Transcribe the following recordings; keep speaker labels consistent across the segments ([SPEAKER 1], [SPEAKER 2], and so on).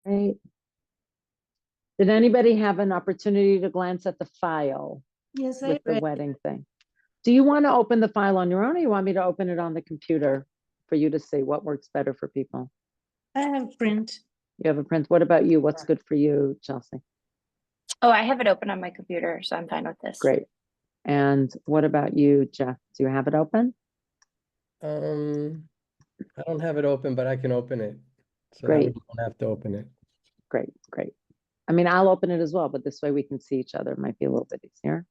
[SPEAKER 1] Right. Did anybody have an opportunity to glance at the file
[SPEAKER 2] Yes, I
[SPEAKER 1] with the
[SPEAKER 2] read.
[SPEAKER 1] wedding thing? Do you want to open the file on your own, or you want me to open it on the computer for you to see what works better for people?
[SPEAKER 2] I have print.
[SPEAKER 1] You have a print. What about you? What's good for you, Chelsea?
[SPEAKER 3] Oh, I have it open on my computer, so I'm fine with this.
[SPEAKER 1] Great. And what about you, Jeff? Do you have it open?
[SPEAKER 4] I don't have it open, but I can open it. So that way
[SPEAKER 1] Great.
[SPEAKER 4] you don't have to open it.
[SPEAKER 1] Great, great. I mean, I'll open it as well, but this way we can see each other. It might be a little bit easier.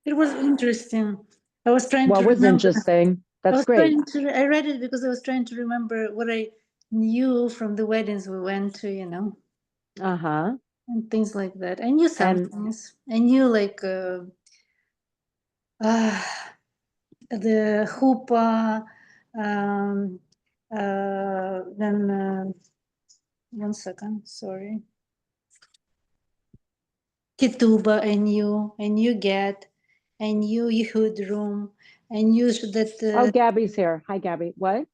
[SPEAKER 2] It was interesting. I was trying
[SPEAKER 1] What
[SPEAKER 2] to
[SPEAKER 1] was
[SPEAKER 2] remember.
[SPEAKER 1] interesting?
[SPEAKER 2] I
[SPEAKER 1] That's
[SPEAKER 2] was
[SPEAKER 1] great.
[SPEAKER 2] I read it because I was trying to remember what I knew from the weddings we went to,
[SPEAKER 1] Uh-huh.
[SPEAKER 2] and things like that. I knew some
[SPEAKER 1] And
[SPEAKER 2] things. I knew like the chuppah, then 1 second, sorry. Ketubah, I knew Gad, I knew Yehud room, I knew that.
[SPEAKER 1] oh, Gabby's here. Hi, Gabby. What?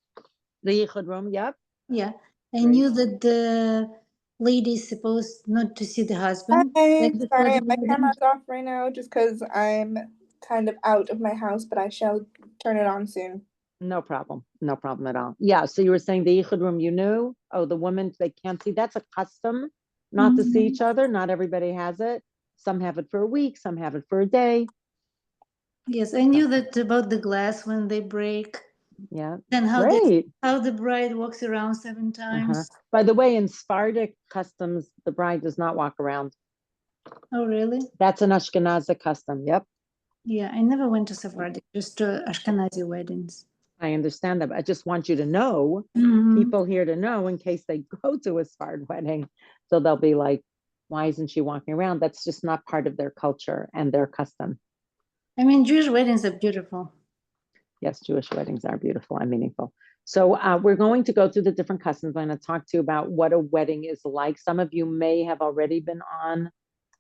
[SPEAKER 1] The Yichud room. Yep.
[SPEAKER 2] Yeah, I
[SPEAKER 1] Great.
[SPEAKER 2] knew that the lady is supposed not to see the husband.
[SPEAKER 5] Hi,
[SPEAKER 2] Like before
[SPEAKER 5] sorry,
[SPEAKER 2] the
[SPEAKER 5] my
[SPEAKER 2] wedding.
[SPEAKER 5] camera's off right now just because I'm kind of out of my house, but I shall turn it on soon.
[SPEAKER 1] No problem. No problem at all. Yeah. So you were saying the Yichud room, you knew? Oh, the women, they can't see. That's a custom not to see each other. Not everybody has it. Some have it for a week. Some have it for a day.
[SPEAKER 2] Yes, I knew that about the glass when they break.
[SPEAKER 1] Yeah.
[SPEAKER 2] And
[SPEAKER 1] Great.
[SPEAKER 2] how the bride walks around 7 times.
[SPEAKER 1] By the way, in Sephardic customs, the bride does not walk around.
[SPEAKER 2] Oh, really?
[SPEAKER 1] That's an Ashkenazi custom. Yep.
[SPEAKER 2] Yeah, I never went to Sephardic, just to Ashkenazi weddings.
[SPEAKER 1] I understand that. But I just want you to know, people here to know in case they go to a Sephardic wedding. So they'll be like, why isn't she walking around? That's just not part of their culture and their custom.
[SPEAKER 2] I mean, Jewish weddings are beautiful.
[SPEAKER 1] Yes, Jewish weddings are beautiful and meaningful. So we're going to go through the different customs. I'm going to talk to you about what a wedding is like. Some of you may have already been on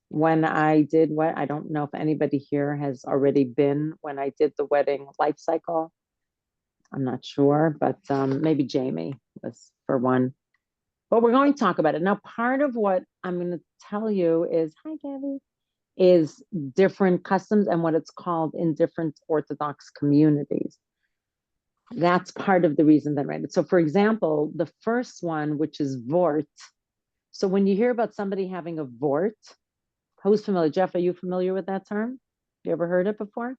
[SPEAKER 1] when I did what, I don't know if anybody here has already been when I did the wedding life cycle. I'm not sure, but maybe Jamie was for one. But we're going to talk about it. Now, part of what I'm going to tell you is, hi, Gabby, is different customs and what it's called in different Orthodox communities. That's part of the reason that I read it. So for example, the first one, which is vort. So when you hear about somebody having a vort, who's familiar? Jeff, are you familiar with that term? You ever heard it before?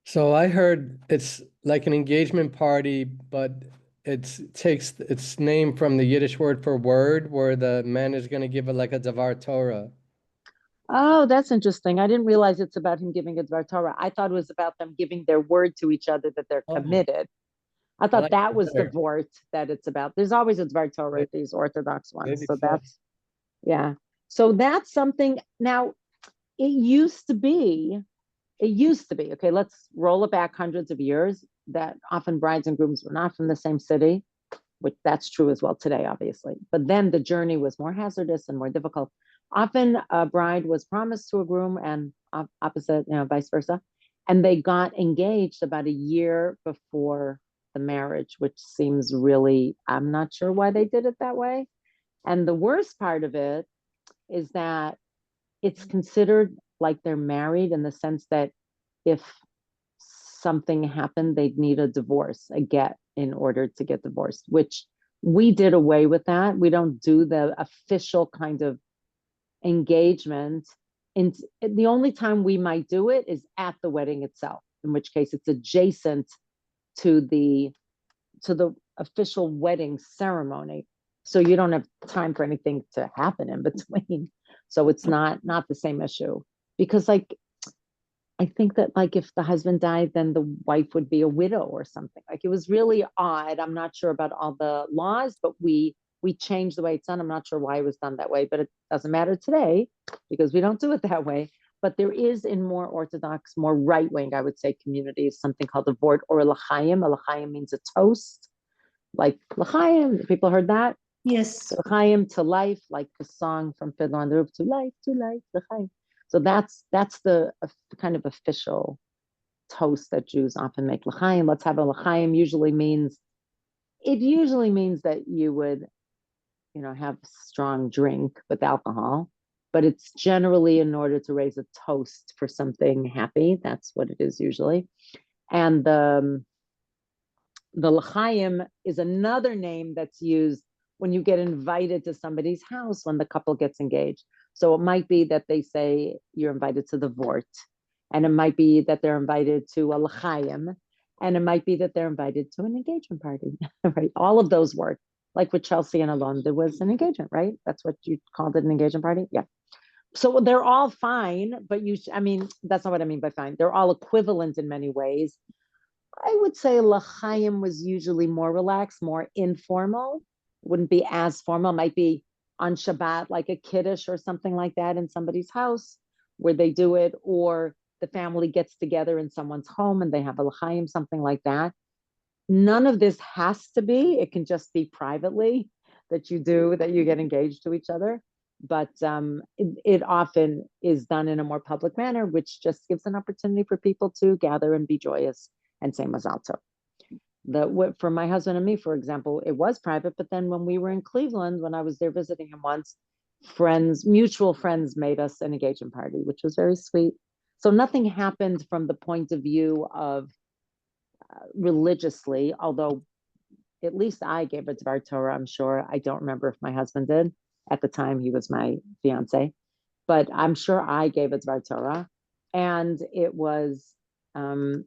[SPEAKER 4] So I heard it's like an engagement party, but it takes its name from the Yiddish word for word, where the man is going to give it like a davar Torah.
[SPEAKER 1] Oh, that's interesting. I didn't realize it's about him giving a Dvar Torah. I thought it was about them giving their word to each other that they're committed. I thought
[SPEAKER 4] like
[SPEAKER 1] that was the
[SPEAKER 4] better.
[SPEAKER 1] vort that it's about. There's always a Dvar Torah with these Orthodox ones.
[SPEAKER 4] Maybe
[SPEAKER 1] So
[SPEAKER 4] so.
[SPEAKER 1] that's, yeah. So that's something. Now, it used to be, okay, let's roll it back hundreds of years, that often brides and grooms were not from the same city, which that's true as well today, obviously. But then the journey was more hazardous and more difficult. Often a bride was promised to a groom and opposite, vice versa. And they got engaged about a year before the marriage, which seems really, I'm not sure why they did it that way. And the worst part of it is that it's considered like they're married in the sense that if something happened, they'd need a divorce, a get, in order to get divorced, which we did away with that. We don't do the official kind of engagement. And the only time we might do it is at the wedding itself, in which case it's adjacent to the official wedding ceremony. So you don't have time for anything to happen in between. So it's not the same issue, because like I think that like if the husband died, then the wife would be a widow or something. Like it was really odd. I'm not sure about all the laws, but we changed the way it's done. I'm not sure why it was done that way, but it doesn't matter today because we don't do it that way. But there is in more Orthodox, more right-wing, I would say, communities, something called the vort or l'chaim. A l'chaim means a toast. Like l'chaim, people heard that?
[SPEAKER 2] Yes.
[SPEAKER 1] L'chaim, to life, like the song from Fiddler on the Roof, to life, l'chaim. So that's the kind of official toast that Jews often make. L'chaim, let's have a l'chaim usually means that you would have strong drink with alcohol, but it's generally in order to raise a toast for something happy. That's what it is usually. And the l'chaim is another name that's used when you get invited to somebody's house when the couple gets engaged. So it might be that they say you're invited to the vort, and it might be that they're invited to a l'chaim, and it might be that they're invited to an engagement party, right? All of those work. Like with Chelsea and Alon, there was an engagement, right? That's what you called it, an engagement party? Yeah. So they're all fine, but that's not what I mean by fine. They're all equivalent in many ways. I would say l'chaim was usually more relaxed, more informal. Wouldn't be as formal. Might be on Shabbat, like a kiddush or something like that in somebody's house where they do it, or the family gets together in someone's home and they have a l'chaim, something like that. None of this has to be. It can just be privately that you get engaged to each other. But it often is done in a more public manner, which just gives an opportunity for people to gather and be joyous and say mazal tov. For my husband and me, for example, it was private, but then when we were in Cleveland, when I was there visiting him once, mutual friends made us an engagement party, which was very sweet. So nothing happened from the point of view of religiously, although at least I gave a Dvar Torah, I'm sure. I don't remember if my husband did. At the time, he was my fiance, but I'm sure I gave a Dvar Torah, and it was an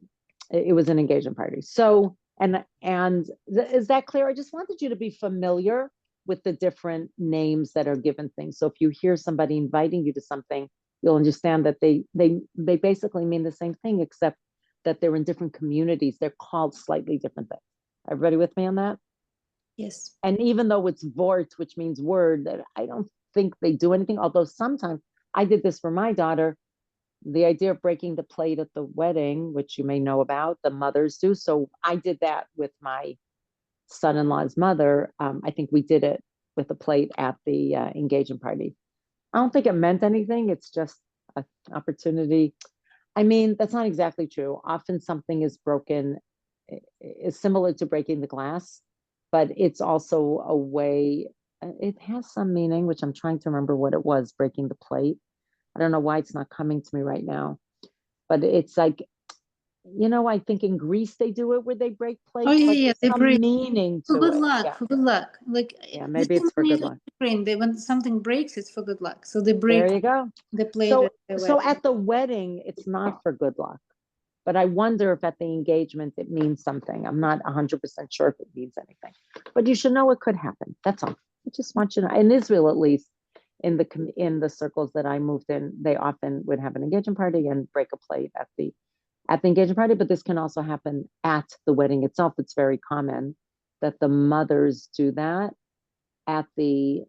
[SPEAKER 1] engagement party. So, is that clear? I just wanted you to be familiar with the different names that are given things. So if you hear somebody inviting you to something, you'll understand that they basically mean the same thing, except that they're in different communities. They're called slightly different things. Everybody with me on that?
[SPEAKER 2] Yes.
[SPEAKER 1] And even though it's vort, which means word, that I don't think they do anything. Although sometimes I did this for my daughter. The idea of breaking the plate at the wedding, which you may know about, the mothers do. So I did that with my son-in-law's mother. I think we did it with a plate at the engagement party. I don't think it meant anything. It's just an opportunity. I mean, that's not exactly true. Often something is broken, is similar to breaking the glass, but it's also a way, it has some meaning, which I'm trying to remember what it was, breaking the plate. I don't know why it's not coming to me right now, but it's like, I think in Greece they do it where they break plates.
[SPEAKER 2] Oh yeah,
[SPEAKER 1] like
[SPEAKER 2] yeah.
[SPEAKER 1] there's
[SPEAKER 2] They
[SPEAKER 1] some
[SPEAKER 2] break
[SPEAKER 1] meaning
[SPEAKER 2] for
[SPEAKER 1] to
[SPEAKER 2] good
[SPEAKER 1] it.
[SPEAKER 2] luck.
[SPEAKER 1] Yeah,
[SPEAKER 2] For good luck. Like
[SPEAKER 1] yeah,
[SPEAKER 2] the
[SPEAKER 1] maybe it's for
[SPEAKER 2] ceremony
[SPEAKER 1] good
[SPEAKER 2] is in
[SPEAKER 1] luck.
[SPEAKER 2] Ukraine. When something breaks, it's for good luck. So they
[SPEAKER 1] There
[SPEAKER 2] break
[SPEAKER 1] you go.
[SPEAKER 2] the plate
[SPEAKER 1] So,
[SPEAKER 2] at the
[SPEAKER 1] so
[SPEAKER 2] wedding.
[SPEAKER 1] at the wedding, it's not for good luck, but I wonder if at the engagement it means something. I'm not 100% sure if it means anything, but you should know it could happen. That's all. I just want you to know. In Israel, at least, in the circles that I moved in, they often would have an engagement party and break a plate at the engagement party. But this can also happen at the wedding itself. It's very common that the mothers do that at the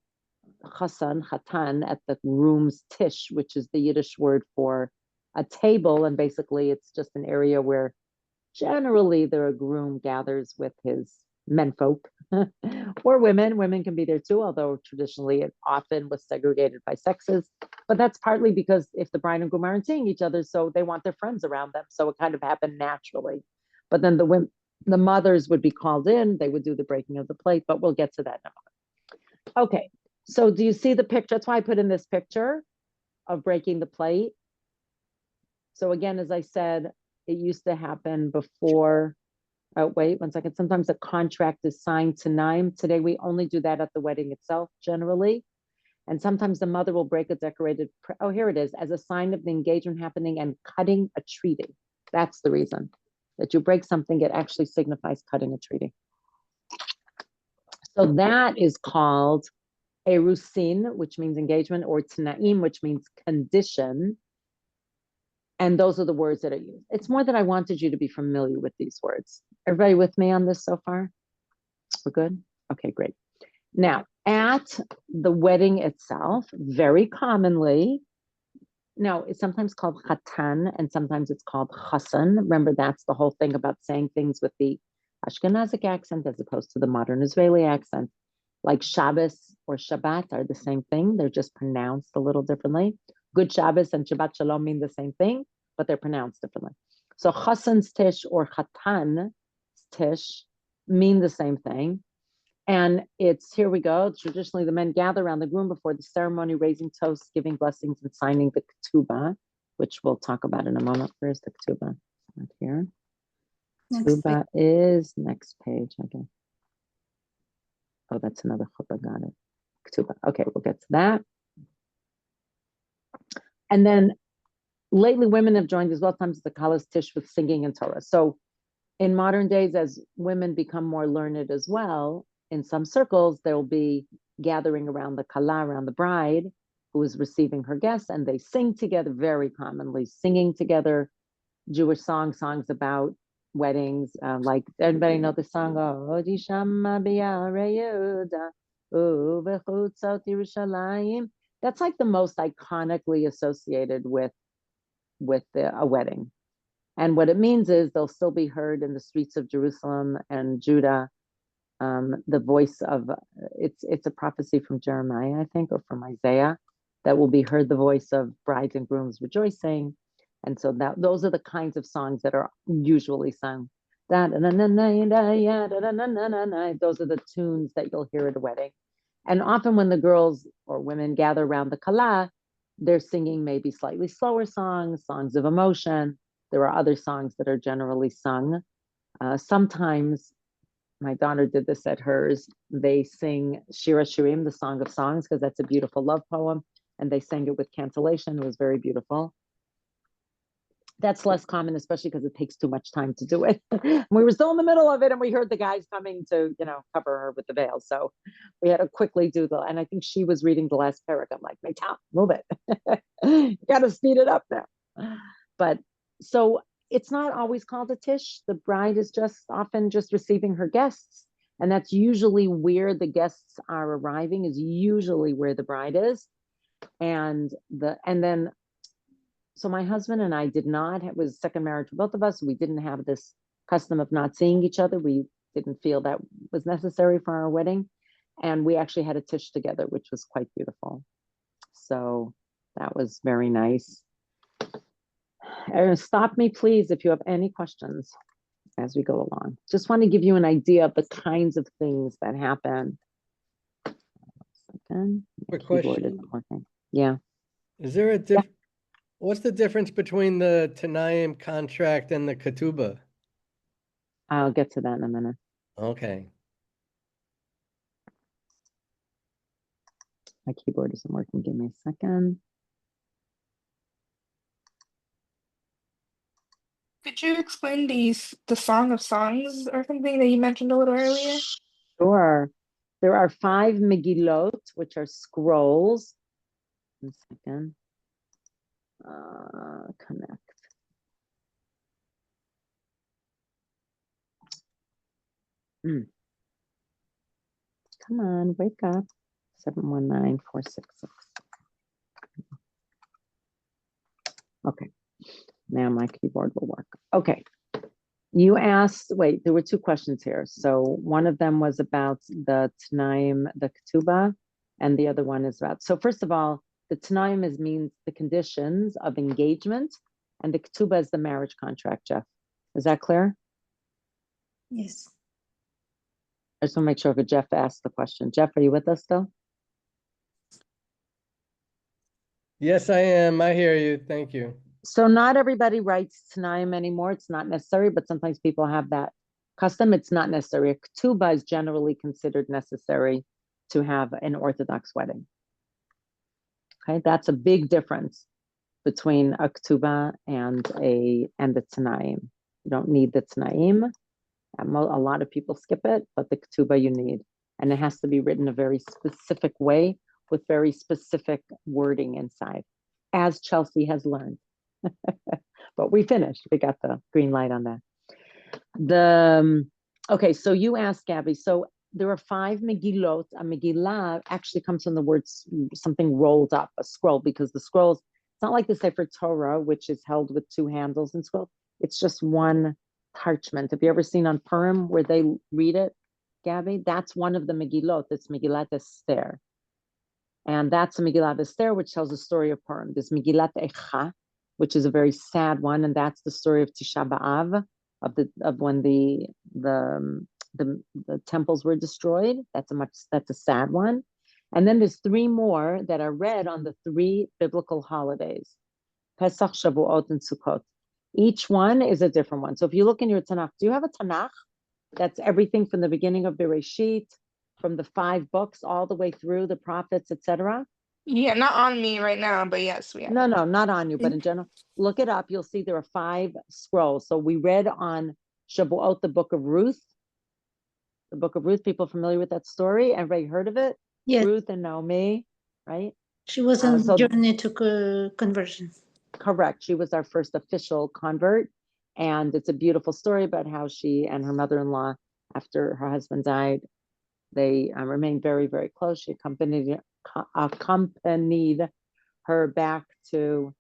[SPEAKER 1] chatan, at the groom's tish, which is the Yiddish word for a table. And basically it's just an area where generally the groom gathers with his menfolk or women. Women can be there too, although traditionally it often was segregated by sexes. But that's partly because if the bride and groom aren't seeing each other, so they want their friends around them. So it kind of happened naturally. But then the mothers would be called in, they would do the breaking of the plate, but we'll get to that in a moment. Okay, so do you see the picture? That's why I put in this picture of breaking the plate. So again, as I said, it used to happen before. Oh, wait 1 second. Sometimes a contract is signed to Naim. Today, we only do that at the wedding itself, generally. And sometimes the mother will break a decorated, oh, here it is, as a sign of the engagement happening and cutting a treaty. That's the reason that you break something. It actually signifies cutting a treaty. So that is called erusin, which means engagement, or tanaim, which means condition. And those are the words that are used. It's more that I wanted you to be familiar with these words. Everybody with me on this so far? We're good? Okay, great. Now, at the wedding itself, very commonly, now it's sometimes called chatan and sometimes it's called chasan. Remember, that's the whole thing about saying things with the Ashkenazic accent as opposed to the modern Israeli accent. Like Shabbos or Shabbat are the same thing. They're just pronounced a little differently. Good Shabbos and Shabbat Shalom mean the same thing, but they're pronounced differently. So chasan's tish or chatan's tish mean the same thing. And it's, here we go. Traditionally, the men gather around the groom before the ceremony, raising toasts, giving blessings, and signing the ketubah, which we'll talk about in a moment. Where's the ketubah? Not here. Ketubah is next page, okay. Oh, that's another chuppah, got it. Ketubah. Okay, we'll get to that. And then lately, women have joined as well, times the Kalas Tish with singing and Torah. So in modern days, as women become more learned as well, in some circles, there will be gathering around the Kala, around the bride, who is receiving her guests, and they sing together, very commonly singing together Jewish songs about weddings. Like, everybody know the song, Oh, Shama B'Yarei Yehuda, Yerushalayim. That's like the most iconically associated with a wedding. And what it means is they'll still be heard in the streets of Jerusalem and Judah. The voice of, it's a prophecy from Jeremiah, I think, or from Isaiah, that will be heard, the voice of brides and grooms rejoicing. And so those are the kinds of songs that are usually sung. Those are the tunes that you'll hear at a wedding. And often when the girls or women gather around the Kala, they're singing maybe slightly slower songs of emotion. There are other songs that are generally sung. Sometimes, my daughter did this at hers, they sing Shira Shirim, the Song of Songs, because that's a beautiful love poem, and they sang it with cantillation. It was very beautiful. That's less common, especially because it takes too much time to do it. We were still in the middle of it, and we heard the guys coming to, cover her with the veil. So we had to quickly do and I think she was reading the last paragraph. I'm like, Maytal, move it. You got to speed it up now. But so it's not always called a tish. The bride is often just receiving her guests. And that's usually where the guests are arriving, is usually where the bride is. So my husband and I did not, it was second marriage for both of us. We didn't have this custom of not seeing each other. We didn't feel that was necessary for our wedding. And we actually had a tish together, which was quite beautiful. So that was very nice. Stop me, please, if you have any questions as we go along. Just want to give you an idea of the kinds of things that happen.
[SPEAKER 4] Quick question.
[SPEAKER 1] Yeah.
[SPEAKER 4] Is there what's the difference between the Tanaim contract and the ketubah?
[SPEAKER 1] I'll get to that in a minute.
[SPEAKER 4] Okay.
[SPEAKER 1] My keyboard isn't working. Give me a second.
[SPEAKER 5] Could you explain the Song of Songs or something that you mentioned a little earlier?
[SPEAKER 1] Sure. There are 5 Megillot, which are scrolls. 1 second. Connect. Come on, wake up. 719466. Okay. Now my keyboard will work. Okay. You asked, wait, there were 2 questions here. So one of them was about the Tanaim, the Ketubah, and the other one is about, so first of all, the Tanaim means the conditions of engagement, and the Ketubah is the marriage contract, Jeff. Is that clear?
[SPEAKER 2] Yes.
[SPEAKER 1] I just want to make sure if Jeff asked the question. Jeff, are you with us still?
[SPEAKER 4] Yes, I am. I hear you. Thank you.
[SPEAKER 1] So not everybody writes Tanaim anymore. It's not necessary, but sometimes people have that custom. It's not necessary. A ketubah is generally considered necessary to have an Orthodox wedding. Okay, that's a big difference between a ketubah and the Tanaim. You don't need the Tanaim. A lot of people skip it, but the ketubah you need. And it has to be written a very specific way with very specific wording inside, as Chelsea has learned. But we finished. We got the green light on that. Okay, so you asked, Gabby. So there are 5 Megillot. A Megillah actually comes from the word something rolled up, a scroll, because the scrolls, it's not like the Sefer Torah, which is held with 2 handles and scroll. It's just one parchment. Have you ever seen on Purim where they read it, Gabby? That's one of the Megillot. It's Megillat Esther. And that's a Megillat Esther, which tells the story of Purim. There's Megillat Echa, which is a very sad one, and that's the story of Tisha B'Av, of when the the temples were destroyed. That's a sad one. And then there's 3 more that are read on the 3 biblical holidays: Pesach, Shavuot, and Sukkot. Each one is a different one. So if you look in your Tanakh, do you have a Tanakh? That's everything from the beginning of Bereshit, from the 5 books all the way through the prophets, etc.
[SPEAKER 5] Yeah, not on me right now, but yes, we have.
[SPEAKER 1] No, not on you, but in general, look it up. You'll see there are 5 scrolls. So we read on Shavuot the book of Ruth. The book of Ruth, people familiar with that story? Everybody heard of it?
[SPEAKER 2] Yes,
[SPEAKER 1] Ruth and Naomi, right?
[SPEAKER 2] she was on
[SPEAKER 1] so-
[SPEAKER 2] journey to conversion.
[SPEAKER 1] Correct. She was our first official convert. And it's a beautiful story about how she and her mother-in-law, after her husband died, they remained very, very close. She accompanied her back to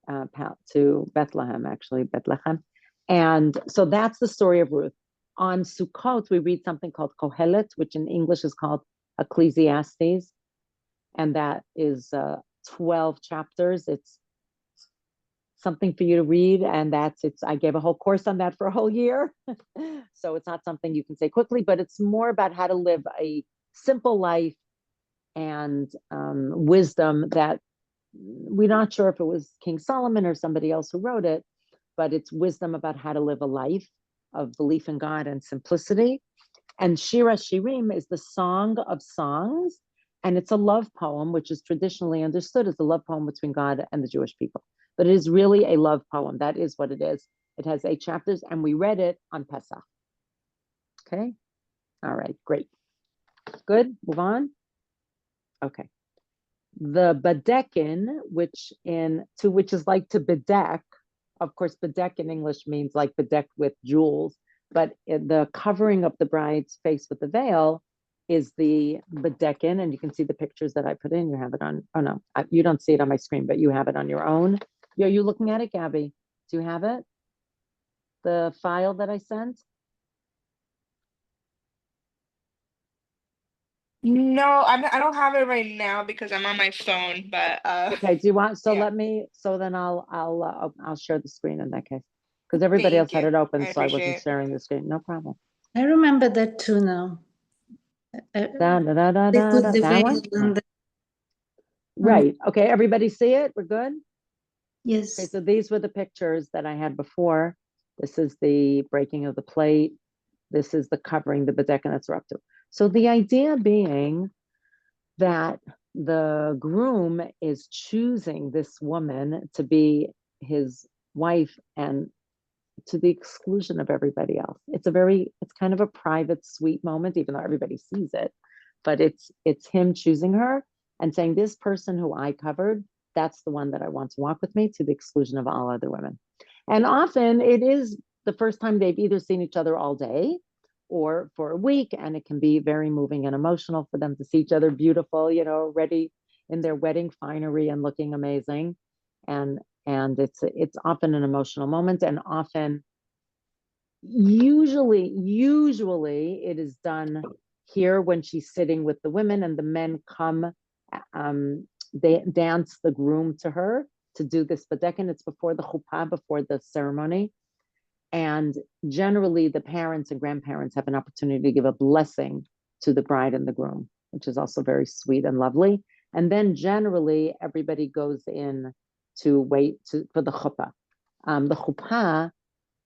[SPEAKER 1] Bethlehem, actually, Bethlehem. And so that's the story of Ruth. On Sukkot, we read something called Kohelet, which in English is called Ecclesiastes. And that is 12 chapters. It's something for you to read. And I gave a whole course on that for a whole year. So it's not something you can say quickly, but it's more about how to live a simple life and wisdom that we're not sure if it was King Solomon or somebody else who wrote it, but it's wisdom about how to live a life of belief in God and simplicity. And Shira Shirim is the Song of Songs, and it's a love poem, which is traditionally understood as a love poem between God and the Jewish people. But it is really a love poem. That is what it is. It has 8 chapters, and we read it on Pesach. Okay? All right, great. Good, move on. Okay. The Badekin, which is like to bedeck. Of course, bedeck in English means like bedecked with jewels, but the covering of the bride's face with the veil is the Badekin, and you can see the pictures that I put in. You have it on, oh no, you don't see it on my screen, but you have it on your own. Are you looking at it, Gabby? Do you have it? The file that I sent?
[SPEAKER 5] No, I don't have it right now because I'm on my phone, but
[SPEAKER 1] Okay, do you want, so
[SPEAKER 5] yeah.
[SPEAKER 1] then I'll share the screen in that case. Because everybody else had it open, so I wasn't sharing the screen. No problem.
[SPEAKER 2] I remember that too now.
[SPEAKER 1] Da, da, da, da,
[SPEAKER 2] They
[SPEAKER 1] da,
[SPEAKER 2] put
[SPEAKER 1] da,
[SPEAKER 2] the
[SPEAKER 1] that
[SPEAKER 2] veil
[SPEAKER 1] one?
[SPEAKER 2] on the,
[SPEAKER 1] Right. Okay, everybody see it? We're good?
[SPEAKER 2] yes.
[SPEAKER 1] Okay, so these were the pictures that I had before. This is the breaking of the plate. This is the covering, the bedekin that's up to. So the idea being that the groom is choosing this woman to be his wife, and to the exclusion of everybody else. It's kind of a private, sweet moment, even though everybody sees it. But it's him choosing her and saying, this person who I covered, that's the one that I want to walk with me, to the exclusion of all other women. And often it is the first time they've either seen each other all day or for a week, and it can be very moving and emotional for them to see each other beautiful, ready in their wedding finery and looking amazing. And it's often an emotional moment, and often, usually it is done here when she's sitting with the women, and the men come, they dance the groom to her to do this bedekin. It's before the chuppah, before the ceremony. And generally the parents and grandparents have an opportunity to give a blessing to the bride and the groom, which is also very sweet and lovely. And then generally everybody goes in to wait for the chuppah. The chuppah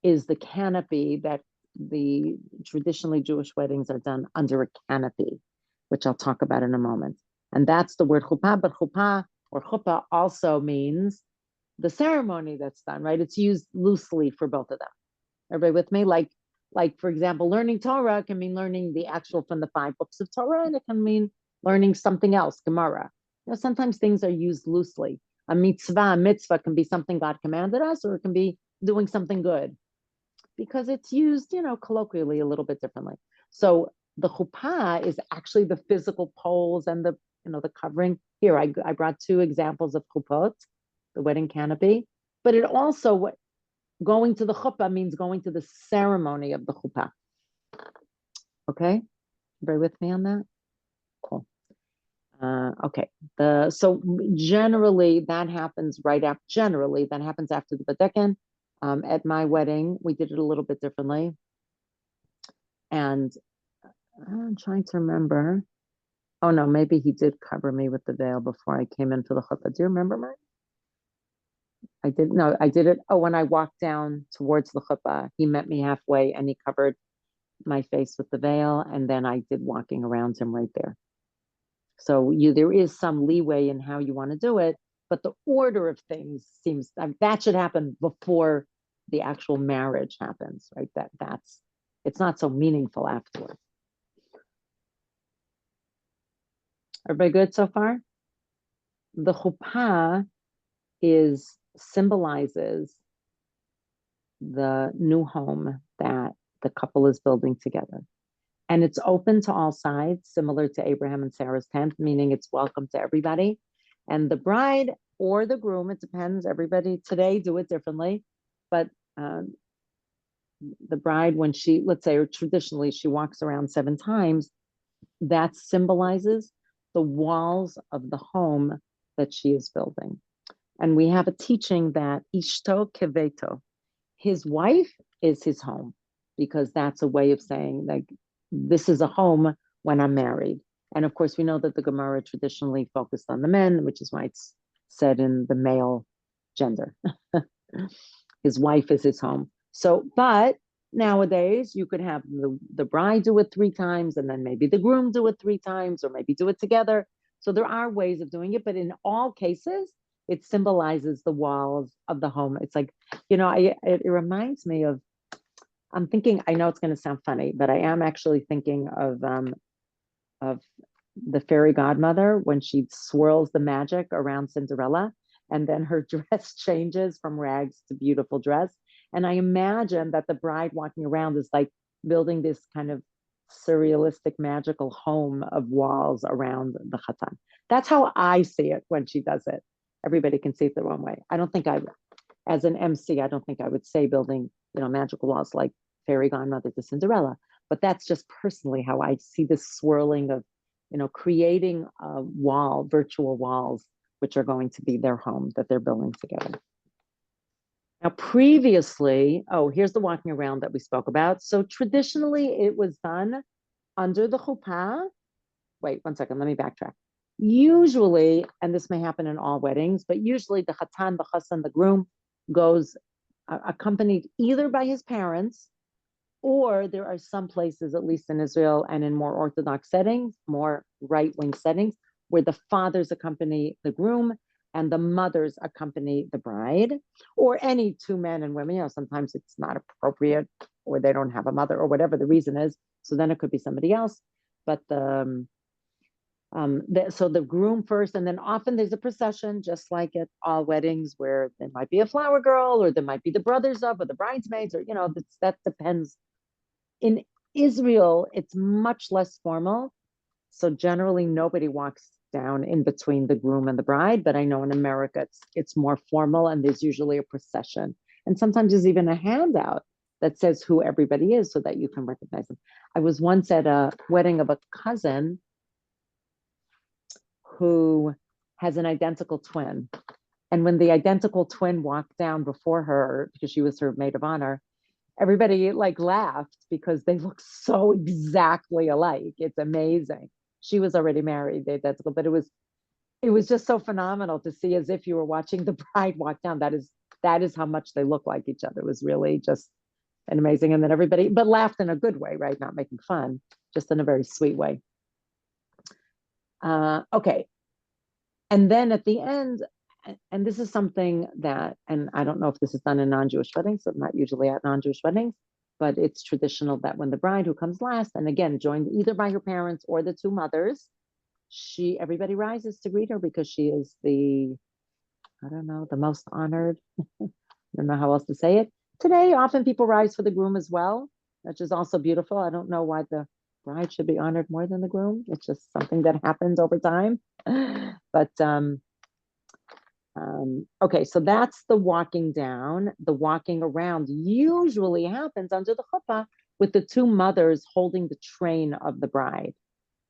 [SPEAKER 1] is the canopy that the traditionally Jewish weddings are done under a canopy, which I'll talk about in a moment. And that's the word chuppah, but chuppah or chuppah also means the ceremony that's done, right? It's used loosely for both of them. Everybody with me? Like for example, learning Torah can mean learning the actual from the 5 books of Torah, and it can mean learning something else, Gemara. Sometimes things are used loosely. A mitzvah can be something God commanded us, or it can be doing something good, because it's used, colloquially a little bit differently. So the chuppah is actually the physical poles and the covering. Here, I brought 2 examples of chuppot, the wedding canopy, but it also, going to the chuppah means going to the ceremony of the chuppah. Okay, bear with me on that. Cool. Okay. So generally that happens after the bedekin. At my wedding, we did it a little bit differently. And I'm trying to remember. Oh no, maybe he did cover me with the veil before I came in for the chuppah. Do you remember mine? I didn't know. I did it. Oh, when I walked down towards the chuppah, he met me halfway and he covered my face with the veil, and then I did walking around him right there. So there is some leeway in how you want to do it, but the order of things seems that should happen before the actual marriage happens, right? That's it's not so meaningful afterwards. Everybody good so far? The chuppah symbolizes the new home that the couple is building together. And it's open to all sides, similar to Abraham and Sarah's tent, meaning it's welcome to everybody. And the bride or the groom, it depends, everybody today do it differently, but the bride, when she, let's say, or traditionally, she walks around 7 times, that symbolizes the walls of the home that she is building. And we have a teaching that Ishto Keveto, his wife is his home, because that's a way of saying, like, this is a home when I'm married. And of course, we know that the Gemara traditionally focused on the men, which is why it's said in the male gender. His wife is his home. So, but nowadays you could have the bride do it 3 times, and then maybe the groom do it 3 times, or maybe do it together. So there are ways of doing it, but in all cases, it symbolizes the walls of the home. It's like, it reminds me of, I'm thinking, I know it's going to sound funny, but I am actually thinking of the fairy godmother when she swirls the magic around Cinderella, and then her dress changes from rags to beautiful dress. And I imagine that the bride walking around is like building this kind of surrealistic, magical home of walls around the chatan. That's how I see it when she does it. Everybody can see it their own way. I don't think as an MC, I don't think I would say building, magical walls like fairy godmother to Cinderella. But that's just personally how I see this swirling of, creating a wall, virtual walls, which are going to be their home that they're building together. Now, previously, here's the walking around that we spoke about. So traditionally, it was done under the chuppah. Wait, 1 second, let me backtrack. Usually, and this may happen in all weddings, but usually the chatan, the chassan, the groom goes accompanied either by his parents, or there are some places, at least in Israel and in more Orthodox settings, more right-wing settings, where the fathers accompany the groom and the mothers accompany the bride, or any 2 men and women. Sometimes it's not appropriate, or they don't have a mother, or whatever the reason is. So then it could be somebody else. But so the groom first, and then often there's a procession, just like at all weddings, where there might be a flower girl, or there might be the brothers of, or the bridesmaids, or that depends. In Israel, it's much less formal. So generally nobody walks down in between the groom and the bride, but I know in America it's more formal, and there's usually a procession. And sometimes there's even a handout that says who everybody is so that you can recognize them. I was once at a wedding of a cousin who has an identical twin. And when the identical twin walked down before her, because she was her maid of honor, everybody laughed because they look so exactly alike. It's amazing. She was already married, the identical, but it was just so phenomenal to see, as if you were watching the bride walk down. That is how much they look like each other. It was really just an amazing. And then everybody, but laughed in a good way, right? Not making fun, just in a very sweet way. Okay. And then at the end, and this is something that, and I don't know if this is done in non-Jewish weddings, so I'm not usually at non-Jewish weddings, but it's traditional that when the bride, who comes last, and again, joined either by her parents or the 2 mothers, everybody rises to greet her, because she is the most honored. I don't know how else to say it. Today, often people rise for the groom as well, which is also beautiful. I don't know why the bride should be honored more than the groom. It's just something that happens over time. But okay, so that's the walking down. The walking around usually happens under the chuppah with the 2 mothers holding the train of the bride.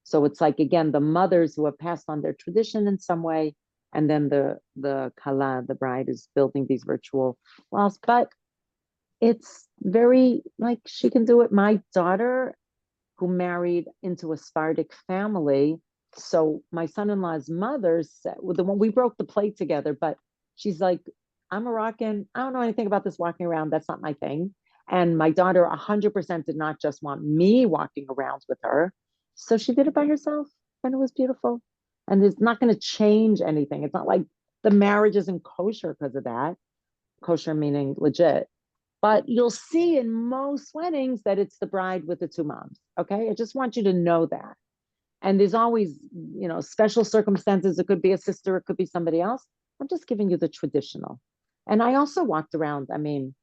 [SPEAKER 1] So it's like, again, the mothers who have passed on their tradition in some way, and then the kala, the bride, is building these virtual walls. But it's very, she can do it. My daughter who married into a Sephardic family. So my son-in-law's mother said, well, the one we broke the plate together, but she's like, I'm Moroccan. I don't know anything about this walking around. That's not my thing. And my daughter 100% did not just want me walking around with her. So she did it by herself, and it was beautiful. And it's not going to change anything. It's not like the marriage isn't kosher because of that. Kosher meaning legit. But you'll see in most weddings that it's the bride with the two moms. Okay. I just want you to know that. And there's always, special circumstances. It could be a sister, it could be somebody else. I'm just giving you the traditional. And I also walked around. I mean,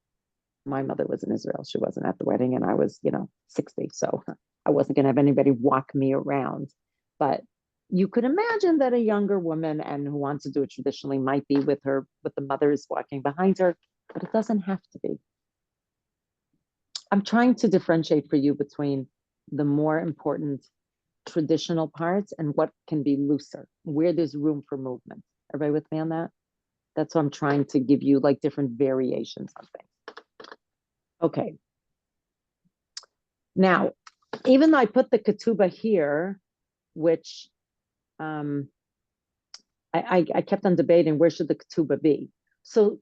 [SPEAKER 1] my mother was in Israel. She wasn't at the wedding, and I was, 60. So I wasn't going to have anybody walk me around. But you could imagine that a younger woman and who wants to do it traditionally might be with the mothers walking behind her, but it doesn't have to be. I'm trying to differentiate for you between the more important traditional parts and what can be looser, where there's room for movement. Everybody with me on that? That's what I'm trying to give you, like different variations of things. Okay. Now, even though I put the ketubah here, which I kept on debating where should the ketubah be. So,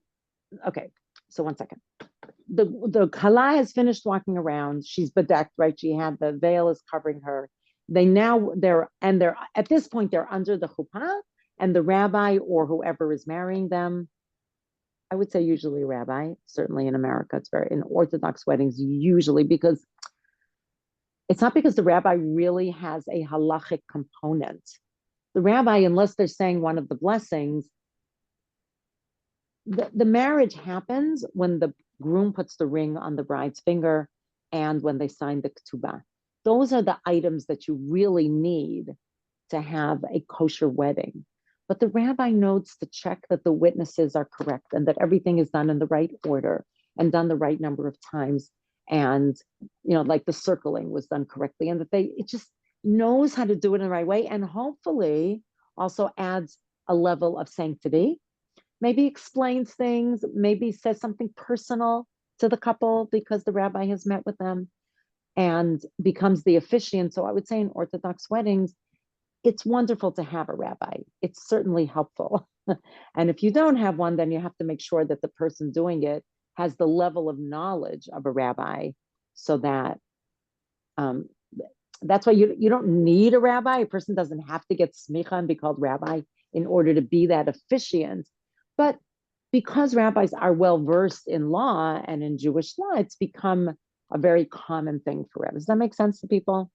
[SPEAKER 1] okay. So 1 second. The kala has finished walking around. She's bedecked, right? She had the veil is covering her. They're at this point they're under the chuppah, and the rabbi or whoever is marrying them, I would say usually a rabbi. Certainly in America, it's very in Orthodox weddings usually, because it's not because the rabbi really has a halachic component. The rabbi, unless they're saying one of the blessings, the marriage happens when the groom puts the ring on the bride's finger and when they sign the ketubah. Those are the items that you really need to have a kosher wedding. But the rabbi notes to check that the witnesses are correct and that everything is done in the right order and done the right number of times. And, like the circling was done correctly, and that it just knows how to do it in the right way. And hopefully also adds a level of sanctity. Maybe explains things, maybe says something personal to the couple because the rabbi has met with them and becomes the officiant. So I would say in Orthodox weddings, it's wonderful to have a rabbi. It's certainly helpful. And if you don't have one, then you have to make sure that the person doing it has the level of knowledge of a rabbi, so that that's why you don't need a rabbi. A person doesn't have to get smicha and be called rabbi in order to be that officiant. But because rabbis are well versed in law and in Jewish law, it's become a very common thing for rabbis. Does that make sense to people?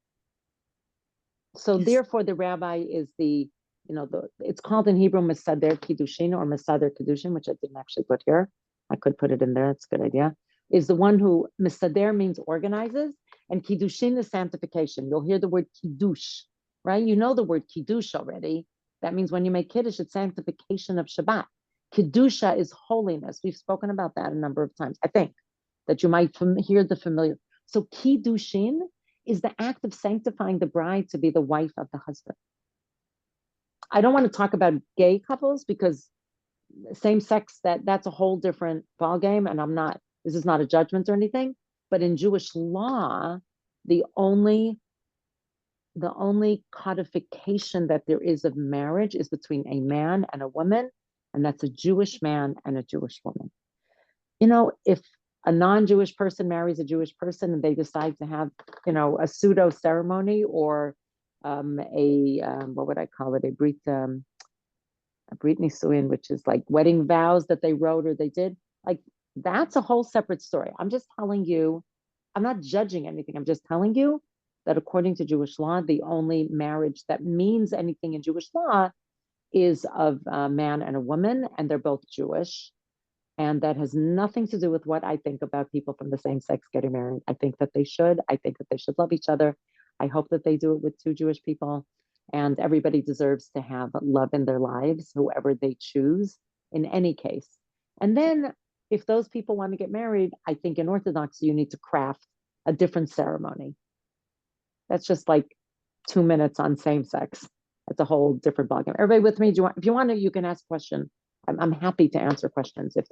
[SPEAKER 1] So
[SPEAKER 2] Yes.
[SPEAKER 1] therefore, the rabbi is it's called in Hebrew Mesader Kiddushin or Mesader Kiddushin, which I didn't actually put here. I could put it in there. It's a good idea. Is the one who Mesader means organizes, and Kiddushin is sanctification. You'll hear the word Kiddush, right? You know the word Kiddush already. That means when you make Kiddush, it's sanctification of Shabbat. Kiddusha is holiness. We've spoken about that a number of times. I think that you might hear the familiar. So Kiddushin is the act of sanctifying the bride to be the wife of the husband. I don't want to talk about gay couples because same sex, that's a whole different ballgame, and this is not a judgment or anything, but in Jewish law, the only codification that there is of marriage is between a man and a woman, and that's a Jewish man and a Jewish woman. If a non-Jewish person marries a Jewish person and they decide to have, a pseudo ceremony or what would I call it? A brit nisuin, which is like wedding vows that they wrote or they did. Like that's a whole separate story. I'm just telling you, I'm not judging anything. I'm just telling you that according to Jewish law, the only marriage that means anything in Jewish law is of a man and a woman, and they're both Jewish. And that has nothing to do with what I think about people from the same sex getting married. I think that they should. I think that they should love each other. I hope that they do it with two Jewish people. And everybody deserves to have love in their lives, whoever they choose, in any case. And then if those people want to get married, I think in Orthodoxy, you need to craft a different ceremony. That's just like 2 minutes on same sex. It's a whole different ballgame. Everybody with me? If you want to, you can ask a question. I'm happy to answer questions if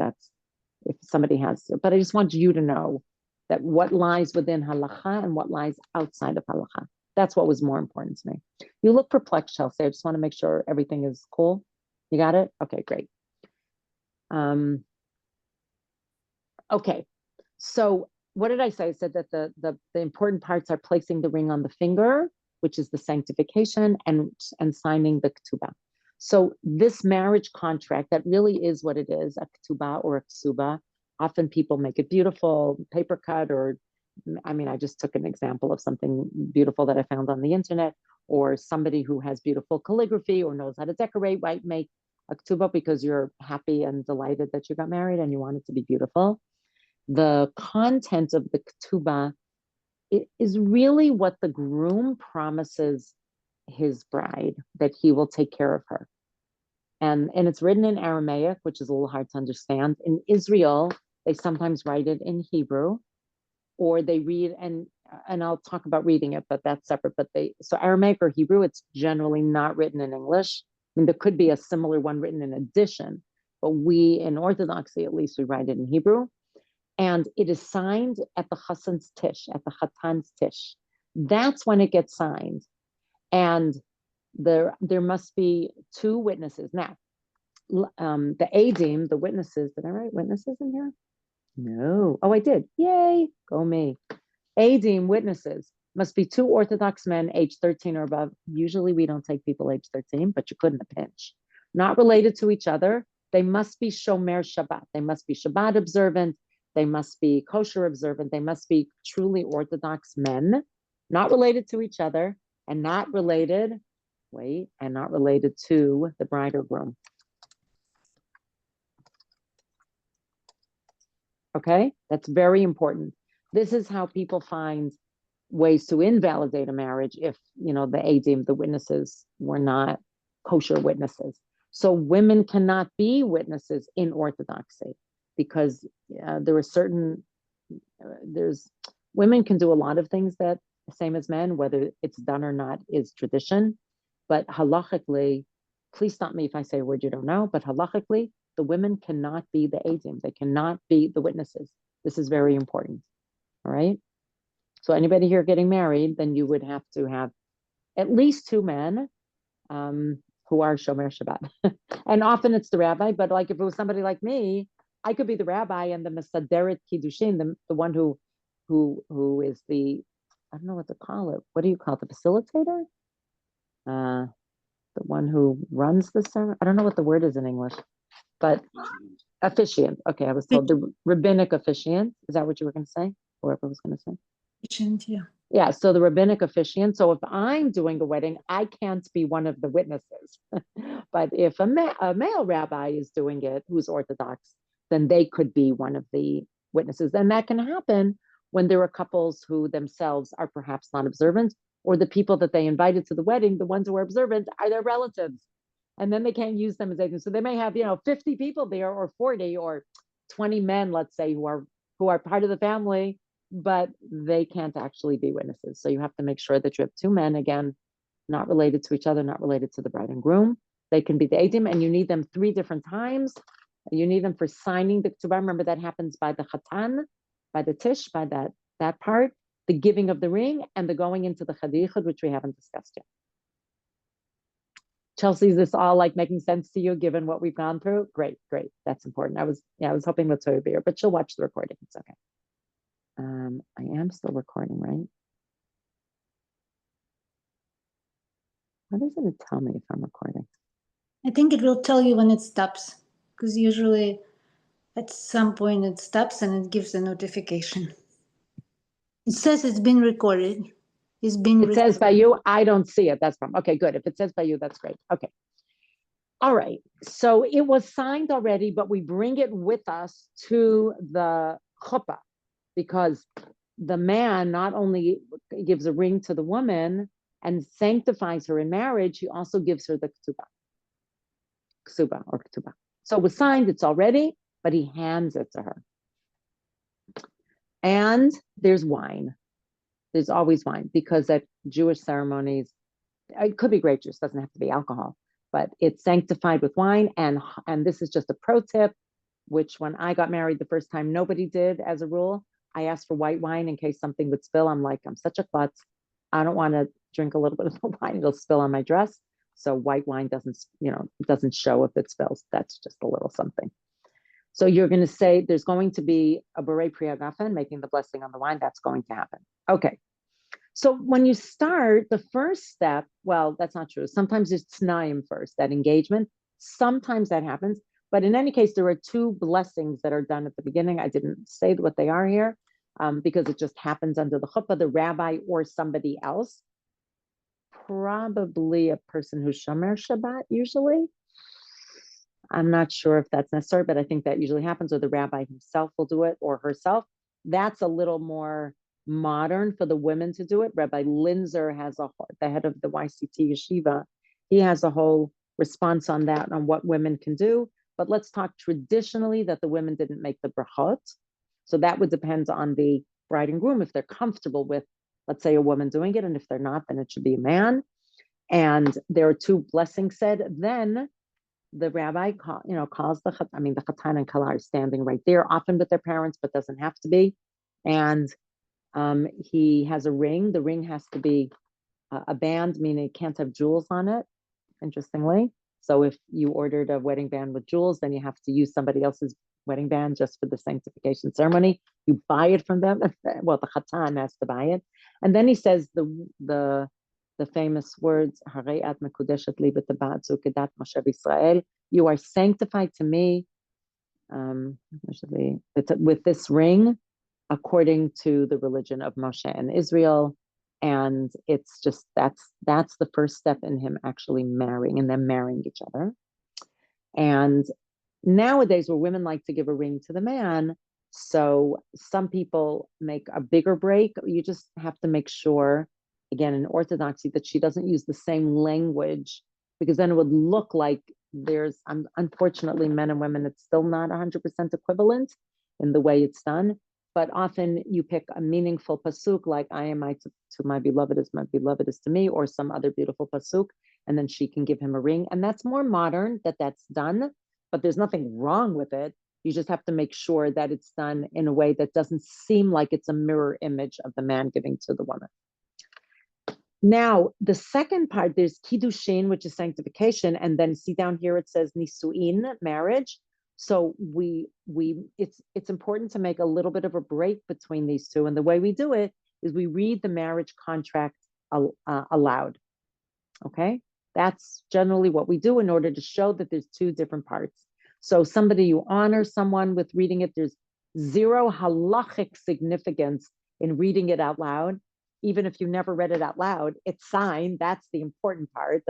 [SPEAKER 1] somebody has to, but I just want you to know that what lies within halacha and what lies outside of halacha. That's what was more important to me. You look perplexed, Chelsea. I just want to make sure everything is cool. You got it? Okay, great. Okay, so what did I say? I said that the important parts are placing the ring on the finger, which is the sanctification, and signing the ketubah. So this marriage contract, that really is what it is, a ketubah or a ksuba. Often people make it beautiful, paper cut, or I mean, I just took an example of something beautiful that I found on the internet, or somebody who has beautiful calligraphy or knows how to decorate might make a ketubah because you're happy and delighted that you got married and you want it to be beautiful. The content of the ketubah is really what the groom promises his bride, that he will take care of her. And it's written in Aramaic, which is a little hard to understand. In Israel, they sometimes write it in Hebrew, or they read, and I'll talk about reading it, but that's separate. But so Aramaic or Hebrew, it's generally not written in English. I mean, there could be a similar one written in addition, but we, in Orthodoxy at least, we write it in Hebrew. And it is signed at the chassan's tish, at the chatan's tish. That's when it gets signed. And there must be two witnesses. Now, the adim, the witnesses, did I write witnesses in here? No. Oh, I did. Yay. Go me. Adim, witnesses, must be two Orthodox men aged 13 or above. Usually we don't take people aged 13, but you could in a pinch. Not related to each other. They must be Shomer Shabbat. They must be Shabbat observant. They must be kosher observant. They must be truly Orthodox men, not related to each other, and not related to the bride or groom. Okay, that's very important. This is how people find ways to invalidate a marriage if, the adim, the witnesses, were not kosher witnesses. So women cannot be witnesses in Orthodoxy because there are certain, women can do a lot of things that, same as men, whether it's done or not is tradition. But halachically, please stop me if I say a word you don't know, but halachically, the women cannot be the adim. They cannot be the witnesses. This is very important. All right. So anybody here getting married, then you would have to have at least two men who are Shomer Shabbat. And often it's the rabbi, but like if it was somebody like me, I could be the rabbi and the Mesaderet Kiddushin, the one who is the, I don't know what to call it. What do you call it? The facilitator? The one who runs the ceremony. I don't know what the word is in English, but officiant. Okay, I was told the rabbinic officiant. Is that what you were going to say? Whoever was going to say.
[SPEAKER 2] Officiant, yeah.
[SPEAKER 1] Yeah, so the rabbinic officiant. So if I'm doing a wedding, I can't be one of the witnesses. But if a male rabbi is doing it, who's Orthodox, then they could be one of the witnesses. And that can happen when there are couples who themselves are perhaps not observant, or the people that they invited to the wedding, the ones who are observant, are their relatives. And then they can't use them as agents. So they may have, 50 people there, or 40 or 20 men, let's say, who are part of the family, but they can't actually be witnesses. So you have to make sure that you have two men, again, not related to each other, not related to the bride and groom. They can be the adim, and you need them 3 different times. You need them for signing the ketubah. Remember, that happens by the chatan, by the tish, by that part, the giving of the ring, and the going into the chadichud, which we haven't discussed yet. Chelsea, is this all like making sense to you given what we've gone through? Great. That's important. I was hoping Latoya would be here, but she'll watch the recording. It's okay. I am still recording, right? Why doesn't it tell me if I'm recording?
[SPEAKER 2] I think it will tell you when it stops, because usually at some point it stops and it gives a notification. It says it's been recorded.
[SPEAKER 1] It says by you. I don't see it. That's from. Okay, good. If it says by you, that's great. Okay. All right. So it was signed already, but we bring it with us to the chuppah because the man not only gives a ring to the woman and sanctifies her in marriage, he also gives her the ketubah. So it was signed, it's already, but he hands it to her. And there's wine. There's always wine because at Jewish ceremonies, it could be grape juice, doesn't have to be alcohol, but it's sanctified with wine. And this is just a pro tip, which when I got married the first time, nobody did as a rule. I asked for white wine in case something would spill. I'm like, I'm such a klutz. I don't want to drink a little bit of the wine. It'll spill on my dress. So white wine doesn't show if it spills. That's just a little something. So you're going to say there's going to be a Borei Pri Hagafen, making the blessing on the wine. That's going to happen. Okay. So when you start, the first step, well, that's not true. Sometimes it's T'naim first, that engagement. Sometimes that happens. But in any case, there are two blessings that are done at the beginning. I didn't say what they are here because it just happens under the chuppah, the rabbi or somebody else. Probably a person who's Shomer Shabbat usually. I'm not sure if that's necessary, but I think that usually happens, or the rabbi himself will do it or herself. That's a little more modern for the women to do it. Rabbi Linzer has the head of the YCT Yeshiva. He has a whole response on that, on what women can do. But let's talk traditionally that the women didn't make the brachot. So that would depend on the bride and groom if they're comfortable with, let's say, a woman doing it, and if they're not, then it should be a man. And there are two blessings said. Then the rabbi calls the chatan and kala are standing right there, often with their parents, but doesn't have to be. And he has a ring. The ring has to be a band, meaning it can't have jewels on it, interestingly. So if you ordered a wedding band with jewels, then you have to use somebody else's wedding band just for the sanctification ceremony. You buy it from them. Well, the chatan has to buy it. And then he says the famous words, you are sanctified to me with this ring according to the religion of Moshe and Israel. And it's just, that's the first step in him actually marrying and them marrying each other. And nowadays, where women like to give a ring to the man, so some people make a bigger break. You just have to make sure, again, in Orthodoxy, that she doesn't use the same language, because then it would look like there's, unfortunately, men and women, it's still not 100% equivalent in the way it's done. But often you pick a meaningful pasuk, like I am to my beloved as my beloved is to me, or some other beautiful pasuk, and then she can give him a ring. And that's more modern that's done, but there's nothing wrong with it. You just have to make sure that it's done in a way that doesn't seem like it's a mirror image of the man giving to the woman. Now, the second part, there's kiddushin, which is sanctification, and then see down here it says nisuin, marriage. So it's important to make a little bit of a break between these two, and the way we do it is we read the marriage contract aloud. Okay, that's generally what we do in order to show that there's two different parts. So somebody, you honor someone with reading it. There's zero halachic significance in reading it out loud. Even if you never read it out loud, it's signed. That's the important part.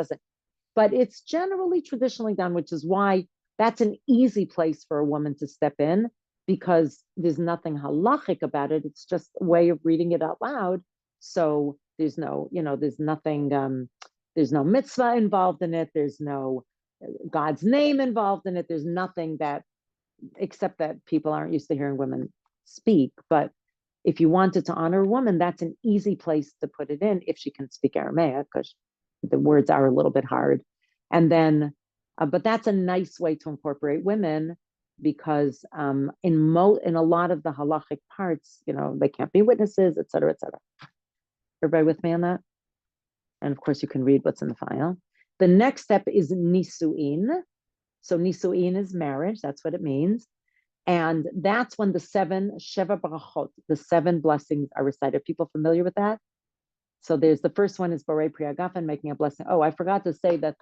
[SPEAKER 1] But it's generally traditionally done, which is why that's an easy place for a woman to step in, because there's nothing halachic about it. It's just a way of reading it out loud. So there's no, there's nothing, there's no mitzvah involved in it. There's no God's name involved in it. There's nothing that, except that people aren't used to hearing women speak. But if you wanted to honor a woman, that's an easy place to put it in if she can speak Aramaic, because the words are a little bit hard. And then, but that's a nice way to incorporate women, because in a lot of the halachic parts, they can't be witnesses, et cetera, et cetera. Everybody with me on that? And of course, you can read what's in the file. The next step is nisuin. So nisuin is marriage. That's what it means. And that's when the sheva brachot, the 7 blessings are recited. Are people familiar with that? So there's the first one is Borei Pri Hagafen, making a blessing. Oh, I forgot to say that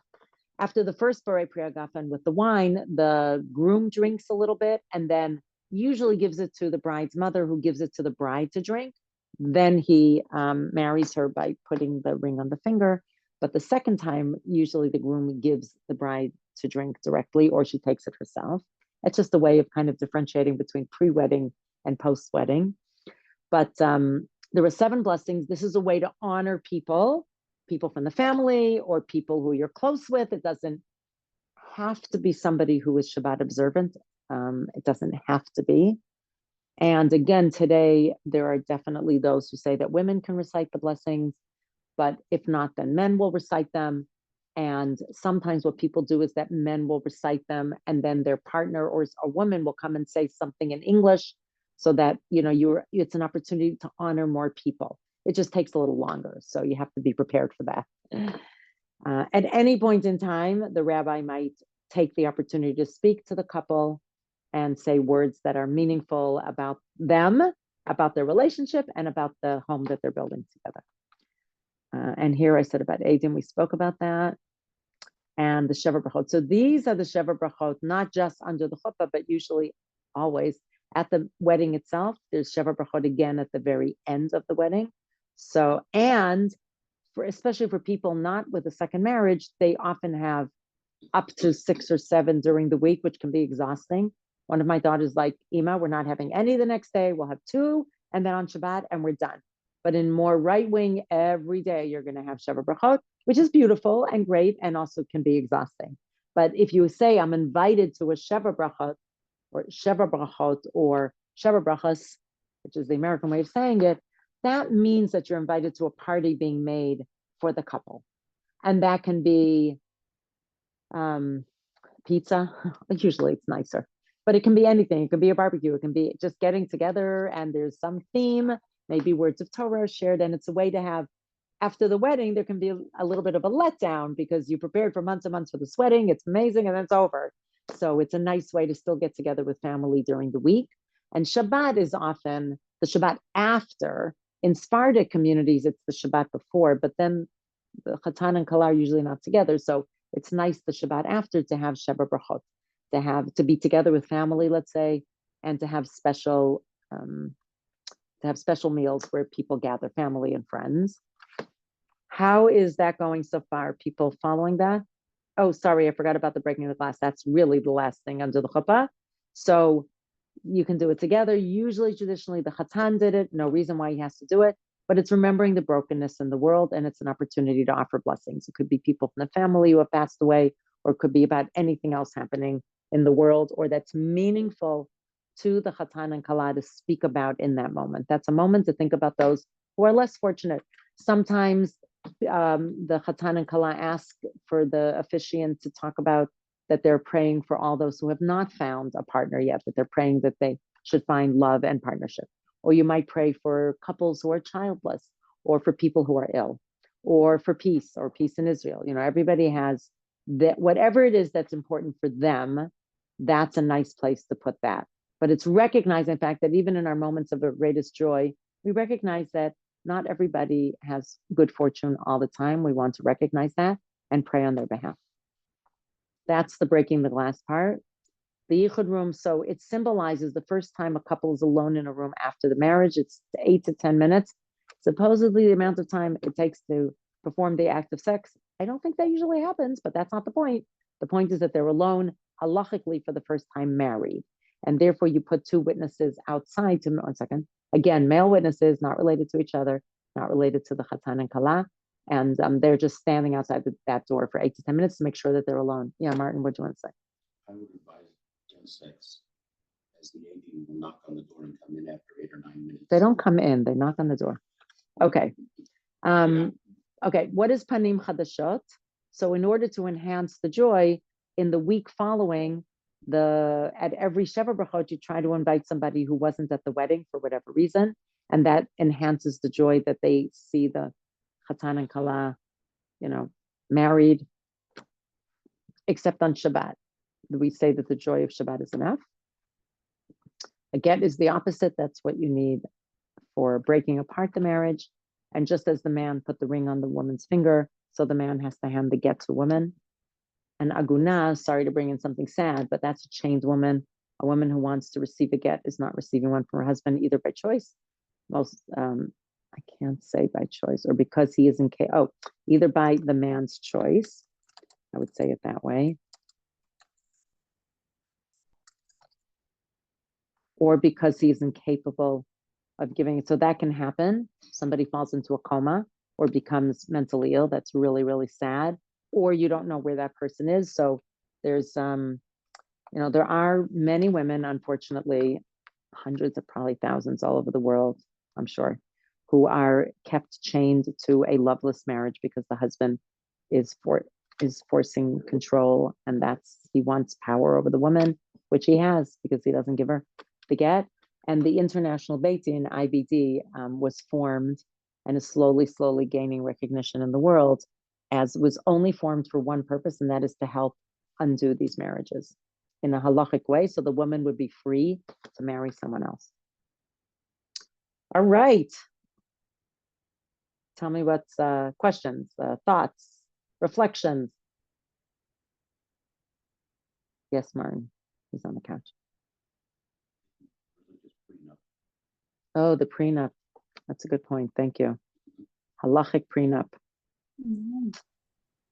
[SPEAKER 1] after the first Borei Pri Hagafen with the wine, the groom drinks a little bit and then usually gives it to the bride's mother, who gives it to the bride to drink. Then he marries her by putting the ring on the finger. But the second time, usually the groom gives the bride to drink directly, or she takes it herself. It's just a way of kind of differentiating between pre-wedding and post-wedding. But there were 7 blessings. This is a way to honor people from the family or people who you're close with. It doesn't have to be somebody who is Shabbat observant. It doesn't have to be. And again, today, there are definitely those who say that women can recite the blessings, but if not, then men will recite them. And sometimes what people do is that men will recite them, and then their partner or a woman will come and say something in English. so that, it's an opportunity to honor more people. It just takes a little longer. So you have to be prepared for that. At any point in time, the rabbi might take the opportunity to speak to the couple and say words that are meaningful about them, about their relationship, and about the home that they're building together. And here I said about Eidim, we spoke about that. And the Sheva Brachot. So these are the Sheva Brachot, not just under the chuppah, but usually always at the wedding itself. There's Sheva Brachot again at the very end of the wedding. So, and especially for people not with a second marriage, they often have up to 6 or 7 during the week, which can be exhausting. One of my daughters like, Ima, we're not having any the next day. We'll have 2, and then on Shabbat, and we're done. But in more right wing, every day you're going to have Sheva Brachot, which is beautiful and great, and also can be exhausting. But if you say, I'm invited to a Sheva Brachot, or Sheva Brachot, or Sheva Brachas, which is the American way of saying it, that means that you're invited to a party being made for the couple. And that can be pizza. Usually it's nicer, but it can be anything. It can be a barbecue. It can be just getting together and there's some theme, maybe words of Torah shared. And it's a way to have, after the wedding, there can be a little bit of a letdown because you prepared for months and months for this wedding. It's amazing. And then it's over. So it's a nice way to still get together with family during the week. And Shabbat is often the Shabbat after. In Sephardic communities, it's the Shabbat before, but then the Chatan and Kala are usually not together. So it's nice the Shabbat after to have Sheva Brachot, to be together with family, let's say, and to have special meals where people gather, family and friends. How is that going so far? People following that? Oh, sorry, I forgot about the breaking of the glass. That's really the last thing under the chuppah. So you can do it together. Usually, traditionally, the Chatan did it. No reason why he has to do it. But it's remembering the brokenness in the world, and it's an opportunity to offer blessings. It could be people from the family who have passed away, or it could be about anything else happening in the world, or that's meaningful to the Chatan and Kala to speak about in that moment. That's a moment to think about those who are less fortunate. Sometimes the Chatan and Kala ask for the officiant to talk about that they're praying for all those who have not found a partner yet, that they're praying that they should find love and partnership. Or you might pray for couples who are childless, or for people who are ill, or for peace, or peace in Israel. Everybody has that, whatever it is that's important for them, that's a nice place to put that. But it's recognizing the fact that even in our moments of the greatest joy, we recognize that not everybody has good fortune all the time. We want to recognize that and pray on their behalf. That's the breaking the glass part. The yichud room, so it symbolizes the first time a couple is alone in a room after the marriage. It's 8 to 10 minutes. Supposedly the amount of time it takes to perform the act of sex. I don't think that usually happens, but that's not the point. The point is that they're alone halachically for the first time married. And therefore you put 2 witnesses outside to, 1 second, again, male witnesses, not related to each other, not related to the Chatan and Kala. And they're just standing outside that door for 8 to 10 minutes to make sure that they're alone. Yeah, Martin, what do you want to say?
[SPEAKER 6] I would advise sex as the AD will knock on the door and come in after 8 or 9 minutes.
[SPEAKER 1] They don't come in, they knock on the door. Okay. Okay, what is Panim Chadashot? So in order to enhance the joy, in the week following, at every Sheva Brachot, you try to invite somebody who wasn't at the wedding for whatever reason, and that enhances the joy that they see the Chatan and Kala, married, except on Shabbat. We say that the joy of Shabbat is enough. A get is the opposite. That's what you need for breaking apart the marriage. And just as the man put the ring on the woman's finger, so the man has to hand the get to the woman. And aguna, sorry to bring in something sad, but that's a chained woman. A woman who wants to receive a get is not receiving one from her husband, either by choice. I can't say by choice, or because he is either by the man's choice. I would say it that way. Or because he's incapable of giving it. So that can happen. Somebody falls into a coma or becomes mentally ill. That's really, really sad. Or you don't know where that person is. So there's, there are many women, unfortunately, hundreds of probably thousands all over the world, I'm sure, who are kept chained to a loveless marriage because the husband is forcing control, and he wants power over the woman, which he has because he doesn't give her the get. And the International Beit Din, IBD, was formed and is slowly gaining recognition in the world, as was only formed for one purpose, and that is to help undo these marriages in a halachic way, so the woman would be free to marry someone else. All right. Tell me what's questions, thoughts, reflections. Yes, Martin, he's on the couch. Oh, the prenup. That's a good point. Thank you. Halachic prenup.
[SPEAKER 2] Mhm.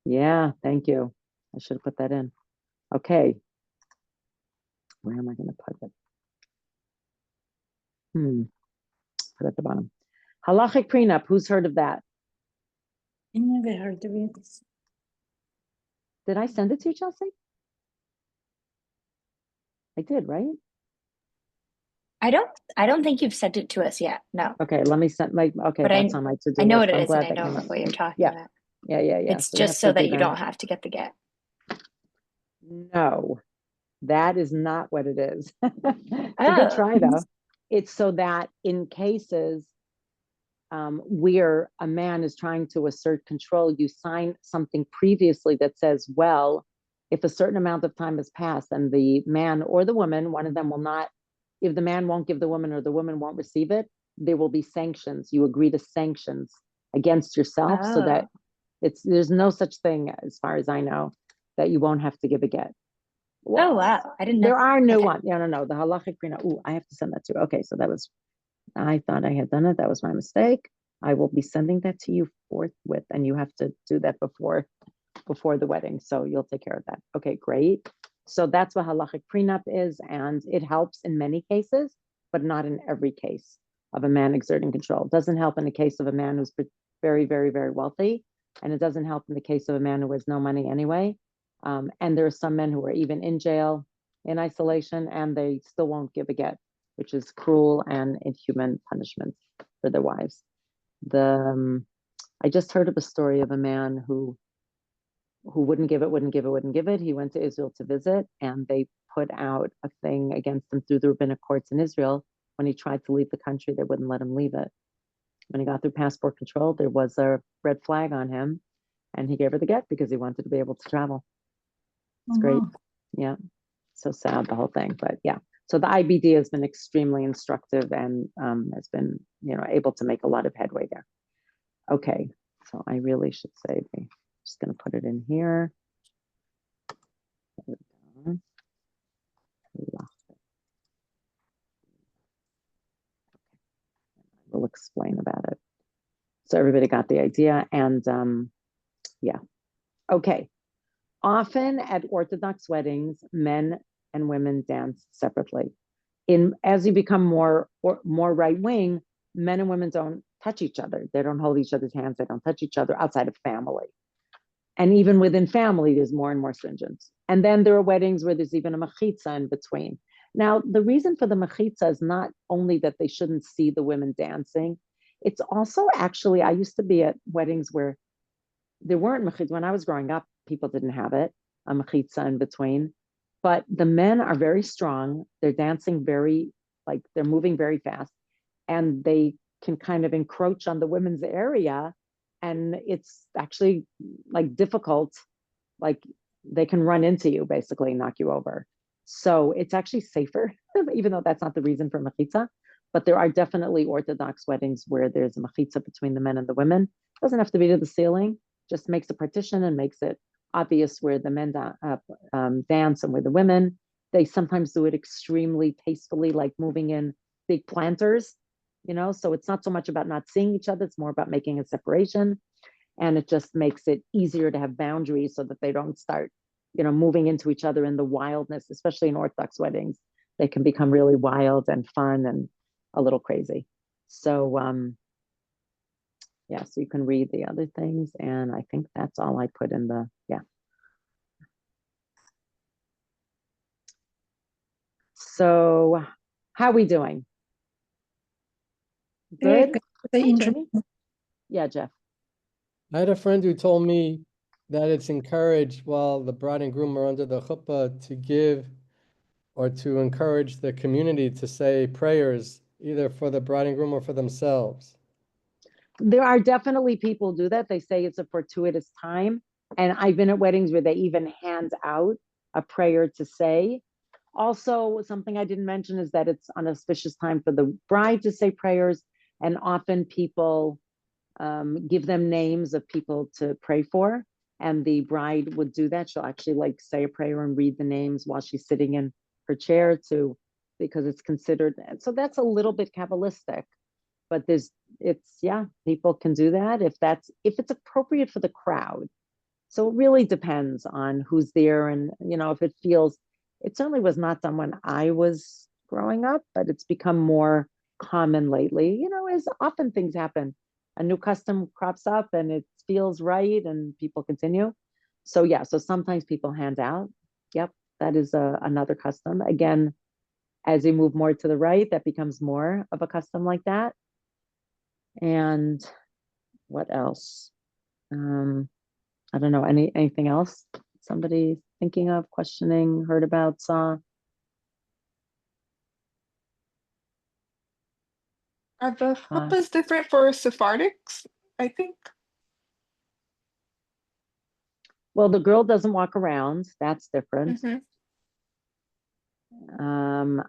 [SPEAKER 1] Yeah, thank you. I should have put that in. Okay. Where am I going to put it? Put it at the bottom. Halachic prenup. Who's heard of that?
[SPEAKER 2] I never heard of it.
[SPEAKER 1] Did I send it to you, Chelsea? I did, right?
[SPEAKER 3] I don't think you've sent it to us yet. No.
[SPEAKER 1] Okay, let me send my, okay,
[SPEAKER 3] But
[SPEAKER 1] that's on my to-do
[SPEAKER 3] I know
[SPEAKER 1] list.
[SPEAKER 3] what it
[SPEAKER 1] I'm
[SPEAKER 3] is and
[SPEAKER 1] glad
[SPEAKER 3] I
[SPEAKER 1] that
[SPEAKER 3] know
[SPEAKER 1] came up.
[SPEAKER 3] what you're talking
[SPEAKER 1] Yeah.
[SPEAKER 3] about.
[SPEAKER 1] Yeah.
[SPEAKER 3] It's
[SPEAKER 1] So we have
[SPEAKER 3] just so
[SPEAKER 1] to
[SPEAKER 3] that
[SPEAKER 1] do
[SPEAKER 3] you
[SPEAKER 1] that.
[SPEAKER 3] don't have to get the get.
[SPEAKER 1] No, that is not what it is. It's a
[SPEAKER 3] Oh.
[SPEAKER 1] good try though. It's so that in cases where a man is trying to assert control, you sign something previously that says, well, if a certain amount of time has passed and the man or the woman, one of them will not, if the man won't give the woman or the woman won't receive it, there will be sanctions. You agree to sanctions against yourself so that there's no such thing, as far as I know, that you won't have to give a get.
[SPEAKER 3] Oh, wow. I didn't know.
[SPEAKER 1] There are new
[SPEAKER 3] Okay.
[SPEAKER 1] ones. No. The halachic prenup. Ooh, I have to send that to you. Okay, so that was, I thought I had done it. That was my mistake. I will be sending that to you forthwith, and you have to do that before the wedding. So you'll take care of that. Okay, great. So that's what halachic prenup is, and it helps in many cases, but not in every case of a man exerting control. It doesn't help in the case of a man who's very, very, very wealthy, and it doesn't help in the case of a man who has no money anyway. And there are some men who are even in jail, in isolation, and they still won't give a get, which is cruel and inhuman punishment for their wives. I just heard of a story of a man who wouldn't give it. He went to Israel to visit, and they put out a thing against him through the rabbinic courts in Israel. When he tried to leave the country, they wouldn't let him leave it. When he got through passport control, there was a red flag on him, and he gave her the get because he wanted to be able to travel. It's great. Yeah. So sad, the whole thing, but yeah. So the IBD has been extremely instructive and has been, able to make a lot of headway there. Okay. So I really should say, I'm just going to put it in here. We'll explain about it. So everybody got the idea, and yeah. Okay. Often at Orthodox weddings, men and women dance separately. As you become more right wing, men and women don't touch each other. They don't hold each other's hands. They don't touch each other outside of family. And even within family, there's more and more stringent. And then there are weddings where there's even a mechitza in between. Now, the reason for the mechitza is not only that they shouldn't see the women dancing. It's also actually, I used to be at weddings where there weren't mechitza. When I was growing up, people didn't have it, a mechitza in between. But the men are very strong. They're dancing they're moving very fast. And they can kind of encroach on the women's area. And it's actually difficult. Like they can run into you, basically knock you over. So it's actually safer, even though that's not the reason for mechitza. But there are definitely Orthodox weddings where there's a mechitza between the men and the women. It doesn't have to be to the ceiling, just makes a partition and makes it obvious where the men dance and where the women. They sometimes do it extremely tastefully, like moving in big planters, so it's not so much about not seeing each other, it's more about making a separation. And it just makes it easier to have boundaries so that they don't start, moving into each other in the wildness, especially in Orthodox weddings. They can become really wild and fun and a little crazy. So, yeah, so you can read the other things. And I think that's all I put in yeah. So how are we doing? Good? Hi, Jenny. Yeah, Jeff.
[SPEAKER 4] I had a friend who told me that it's encouraged while the bride and groom are under the chuppah to give or to encourage the community to say prayers either for the bride and groom or for themselves?
[SPEAKER 1] There are definitely people who do that. They say it's a fortuitous time. And I've been at weddings where they even hand out a prayer to say. Also, something I didn't mention is that it's an auspicious time for the bride to say prayers. And often people give them names of people to pray for. And the bride would do that. She'll actually like say a prayer and read the names while she's sitting in her chair because it's considered. So that's a little bit Kabbalistic, but people can do that if it's appropriate for the crowd. So it really depends on who's there. And, if it certainly was not done when I was growing up, but it's become more common lately, as often things happen. A new custom crops up and it feels right and people continue. So yeah, so sometimes people hand out. Yep, that is another custom. Again, as you move more to the right, that becomes more of a custom like that. And what else? I don't know, anything else somebody thinking of, questioning, heard about, saw?
[SPEAKER 5] Are the chuppas different for Sephardics? I think.
[SPEAKER 1] Well, the girl doesn't walk around. That's different.
[SPEAKER 5] Mhm.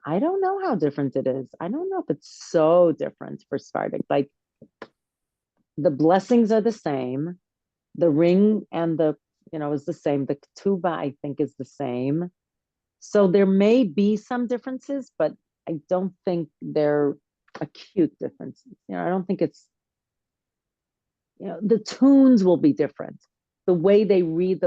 [SPEAKER 1] I don't know how different it is. I don't know if it's so different for Sephardic. Like the blessings are the same. The ring and is the same. The ketubah, I think, is the same. So there may be some differences, but I don't think they're acute differences. I don't think it's, the tunes will be different. The way they read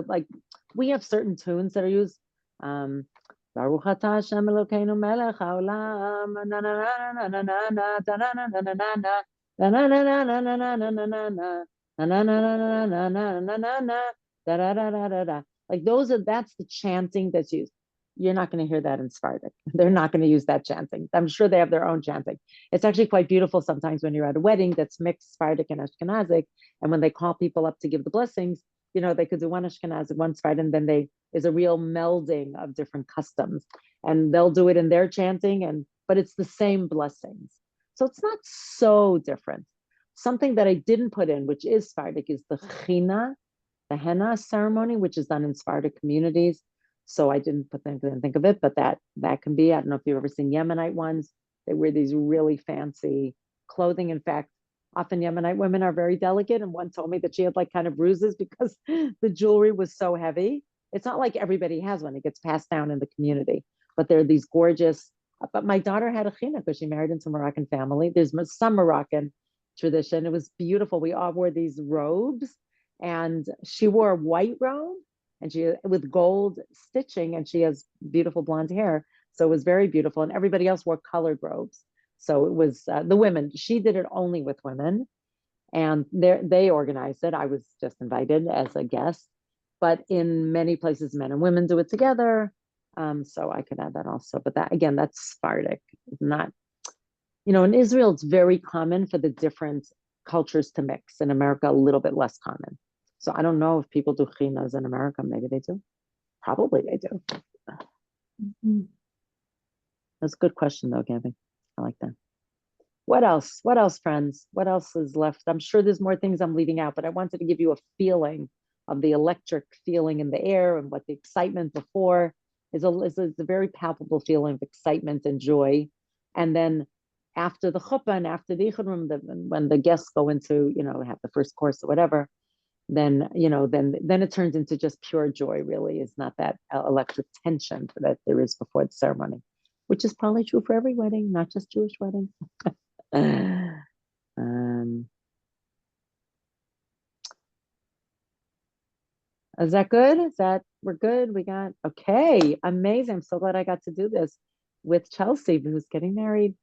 [SPEAKER 1] we have certain tunes that are used. Baruch atah Hashem Elokeinu melech haolam, na na na na na na na, da na na na na na na, da na na na na na na na na na na, na na na na na na na na na na, da da da da da da. Like that's the chanting that's used. You're not going to hear that in Sephardic. They're not going to use that chanting. I'm sure they have their own chanting. It's actually quite beautiful sometimes when you're at a wedding that's mixed Sephardic and Ashkenazic, and when they call people up to give the blessings, they could do one Ashkenazic, one Sephardic, and then is a real melding of different customs, and they'll do it in their chanting, but it's the same blessings. So it's not so different. Something that I didn't put in, which is Sephardic, is the china, the henna ceremony, which is done in Sephardic communities. So I didn't think of it, but that can be. I don't know if you've ever seen Yemenite ones. They wear these really fancy clothing. In fact, often Yemenite women are very delicate, and one told me that she had like kind of bruises because the jewelry was so heavy. It's not like everybody has one. It gets passed down in the community, but they're these gorgeous. But my daughter had a china because she married into a Moroccan family. There's some Moroccan tradition. It was beautiful. We all wore these robes, and she wore a white robe, and she with gold stitching, and she has beautiful blonde hair. So it was very beautiful, and everybody else wore colored robes. So it was the women. She did it only with women, and they organized it. I was just invited as a guest, but in many places, men and women do it together. So I could add that also. But that again, that's Sephardic, not. In Israel, it's very common for the different cultures to mix. In America, a little bit less common. So I don't know if people do chinas in America. Maybe they do. Probably they do.
[SPEAKER 2] Mhm.
[SPEAKER 1] That's a good question, though, Gabby. I like that. What else? What else, friends? What else is left? I'm sure there's more things I'm leaving out, but I wanted to give you a feeling of the electric feeling in the air and what the excitement before is a very palpable feeling of excitement and joy. And then after the chuppah and after the ichud, when the guests go into, have the first course or whatever, then it turns into just pure joy. Really, is not that electric tension that there is before the ceremony, which is probably true for every wedding, not just Jewish weddings. Is that good? We're good? We got, okay, amazing. I'm so glad I got to do this with Chelsea, who's getting married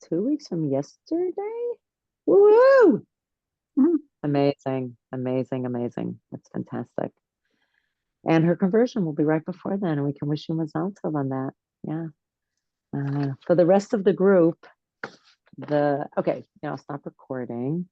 [SPEAKER 1] 2 weeks from yesterday. Woo! Amazing, amazing, amazing. That's fantastic. And her conversion will be right before then, and we can wish you mazal tov on that. Yeah. For the rest of the group, okay, I'll stop recording.